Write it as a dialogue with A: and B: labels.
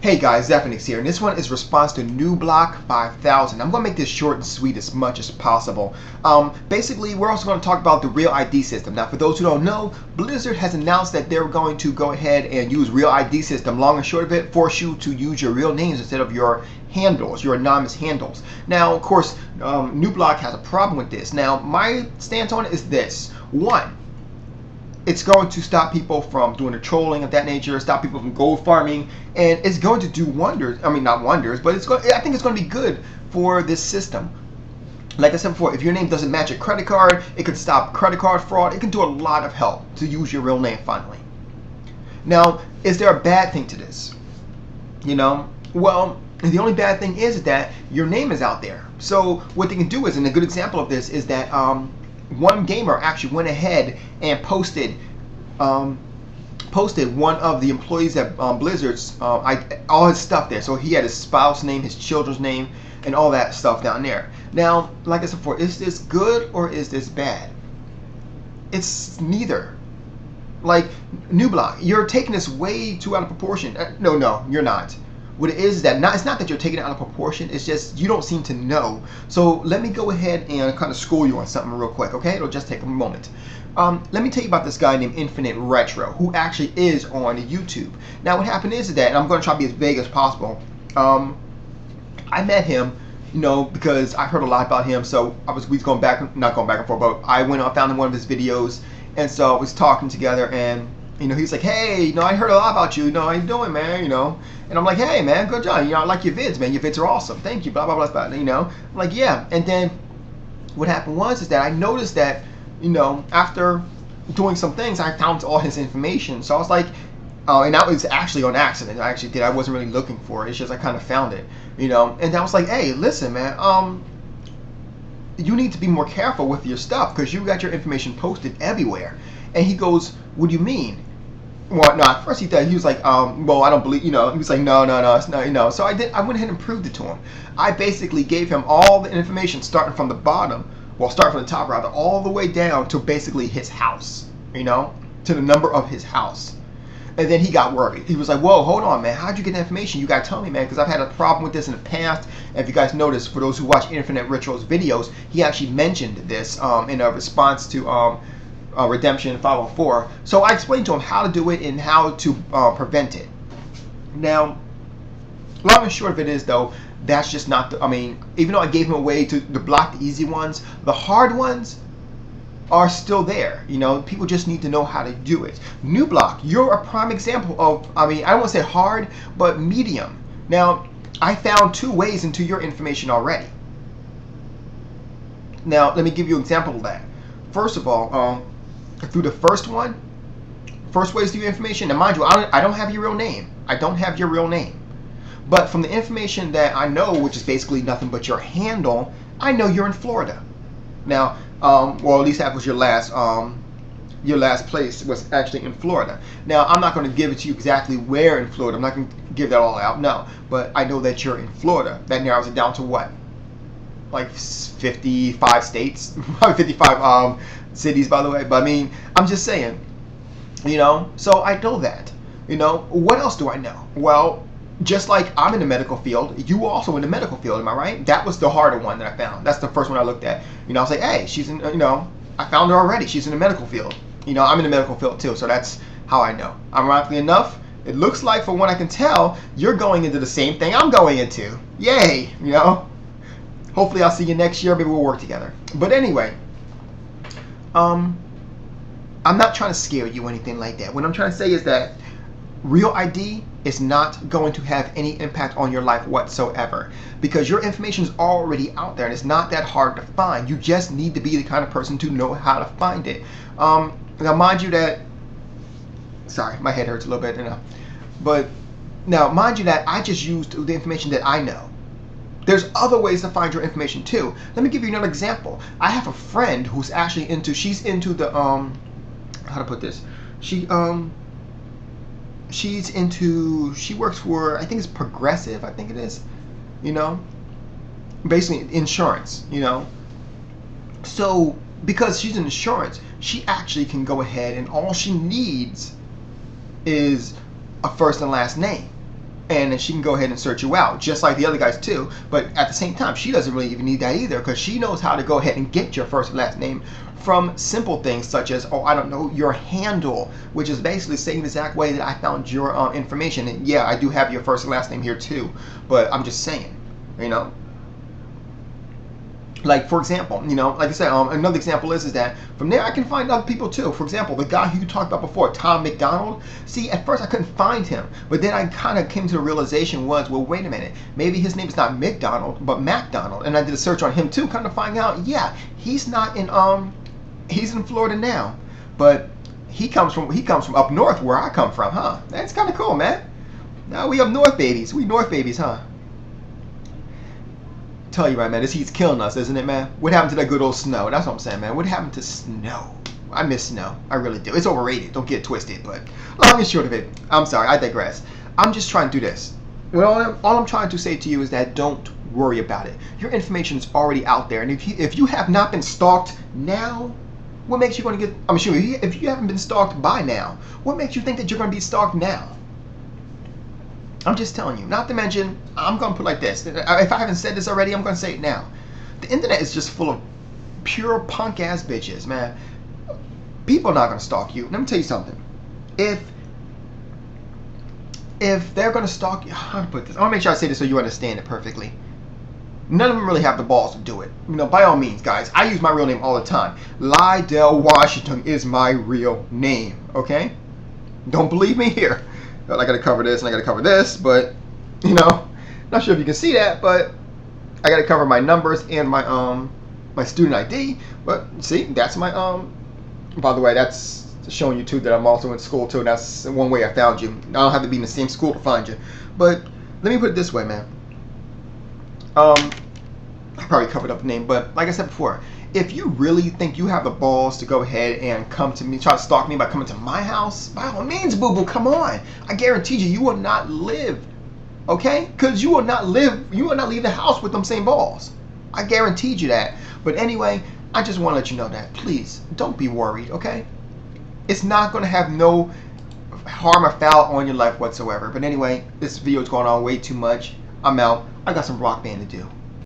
A: Hey guys, Zephanics here, and this one is response to NuBlock5000. I'm going to make this short and sweet as much as possible. Basically, we're also going to talk about the RealID system. Now, for those who don't know, Blizzard has announced that they're going to go ahead and use RealID system. Long and short of it, force you to use your real names instead of your handles, your anonymous handles. Now, of course, NuBlock has a problem with this. Now, my stance on it is this. One, it's going to stop people from doing the trolling of that nature, stop people from gold farming, and it's going to do wonders. I mean, not wonders, but I think it's going to be good for this system. Like I said before, if your name doesn't match a credit card, it can stop credit card fraud. It can do a lot of help to use your real name finally. Now, is there a bad thing to this? Well, the only bad thing is that your name is out there. So what they can do is, and a good example of this is that one gamer actually went ahead and posted one of the employees at Blizzard's all his stuff there. So he had his spouse name, his children's name, and all that stuff down there. Now, like I said before, is this good or is this bad? It's neither. Like, NuBlock, you're taking this way too out of proportion. No, you're not. What it is that it's not that you're taking it out of proportion, it's just you don't seem to know. So let me go ahead and kind of school you on something real quick, okay? It'll just take a moment. Let me tell you about this guy named Infinite Retro, who actually is on YouTube. Now what happened is that, and I'm going to try to be as vague as possible, I met him, because I heard a lot about him, so we was not going back and forth, but I went on, found one of his videos, and so I was talking together, and he's like, hey, I heard a lot about you, how you doing, man, and I'm like, hey, man, good job, I like your vids, man, your vids are awesome, thank you, blah, blah, blah, blah, I'm like, yeah, and then what happened was that I noticed that, after doing some things, I found all his information, so I was like, and that was actually on accident, I wasn't really looking for it, it's just I kind of found it, and I was like, hey, listen, man, you need to be more careful with your stuff, because you got your information posted everywhere, and he goes, what do you mean? Well, no, at first he was like, well, I don't believe, he was like, no, it's not, so I went ahead and proved it to him. I basically gave him all the information starting from the bottom, starting from the top rather, all the way down to basically his house, to the number of his house. And then he got worried. He was like, whoa, hold on, man, how'd you get the information? You gotta tell me, man, because I've had a problem with this in the past. And if you guys notice, for those who watch Infinite Retro's videos, he actually mentioned this in a response to Redemption 504. So I explained to him how to do it and how to prevent it. Now, long and short of it is, though, that's just not even though I gave him a way to block the easy ones, the hard ones are still there. People just need to know how to do it. NuBlock, you're a prime example of, I don't want to say hard, but medium. Now, I found 2 ways into your information already. Now, let me give you an example of that. First of all, through the first ways to your information, and mind you, I don't have your real name. I don't have your real name. But from the information that I know, which is basically nothing but your handle, I know you're in Florida. Now, well, at least that was your last place was actually in Florida. Now, I'm not going to give it to you exactly where in Florida. I'm not going to give that all out, no. But I know that you're in Florida. That narrows it down to what? Like 55 states, 55 cities, by the way. But I'm just saying, so I know that. What else do I know? Well, just like I'm in the medical field, you also in the medical field, am I right? That was the harder one that I found. That's the first one I looked at. I was like, hey, she's in, I found her already. She's in the medical field. I'm in the medical field too, so that's how I know. Ironically enough, it looks like, from what I can tell, you're going into the same thing I'm going into. Yay, Hopefully I'll see you next year. Maybe we'll work together. But anyway, I'm not trying to scare you or anything like that. What I'm trying to say is that RealID is not going to have any impact on your life whatsoever, because your information is already out there and it's not that hard to find. You just need to be the kind of person to know how to find it. Now, mind you that, sorry, my head hurts a little bit, but now mind you that I just used the information that I know. There's other ways to find your information too. Let me give you another example. I have a friend who's actually she's into the how to put this? She works for, I think it's Progressive, I think it is, basically insurance, so because she's in insurance, she actually can go ahead and all she needs is a first and last name. and then she can go ahead and search you out, just like the other guys too. But at the same time, she doesn't really even need that either, because she knows how to go ahead and get your first and last name from simple things such as, oh, I don't know, your handle, which is basically the same exact way that I found your information. And yeah, I do have your first and last name here too, but I'm just saying, you know. Like, for example, you know, like I said, another example is that from there I can find other people too. For example, the guy who you talked about before, Tom McDonald. See, at first I couldn't find him, but then I kind of came to the realization was, well, wait a minute, maybe his name is not McDonald, but MacDonald. And I did a search on him too, kind of find out, yeah, he's not in he's in Florida now, but he comes from up north where I come from, huh? That's kind of cool, man. Now we up north babies. We north babies, huh? Tell you right, man, this heat's killing us, isn't it, man? What happened to that good old snow? That's what I'm saying, man. What happened to snow? I miss snow. I really do. It's overrated. Don't get it twisted. But long and short of it, I'm sorry. I digress. I'm just trying to do this. Well, all I'm trying to say to you is that don't worry about it. Your information is already out there. And if you have not been stalked now, what makes you going to get... I'm sure if you haven't been stalked by now, what makes you think that you're going to be stalked now? I'm just telling you. Not to mention, I'm going to put it like this. If I haven't said this already, I'm going to say it now. The internet is just full of pure punk-ass bitches, man. People are not going to stalk you. Let me tell you something. If they're going to stalk you... How to put this? I want to make sure I say this so you understand it perfectly. None of them really have the balls to do it. You know, by all means, guys, I use my real name all the time. Lydell Washington is my real name, okay? Don't believe me? Here. I got to cover this and I got to cover this, but, you know, not sure if you can see that, but I got to cover my numbers and my my student ID. But see, that's my by the way, that's showing you too that I'm also in school too. That's one way I found you. I don't have to be in the same school to find you. But let me put it this way, man. I probably covered up the name, but like I said before, if you really think you have the balls to go ahead and come to me, try to stalk me by coming to my house, by all means, boo-boo, come on. I guarantee you, you will not live, okay? Because you will not leave the house with them same balls. I guaranteed you that. But anyway, I just want to let you know that. Please, don't be worried, okay? It's not going to have no harm or foul on your life whatsoever. But anyway, this video is going on way too much. I'm out. I got some rock band to do.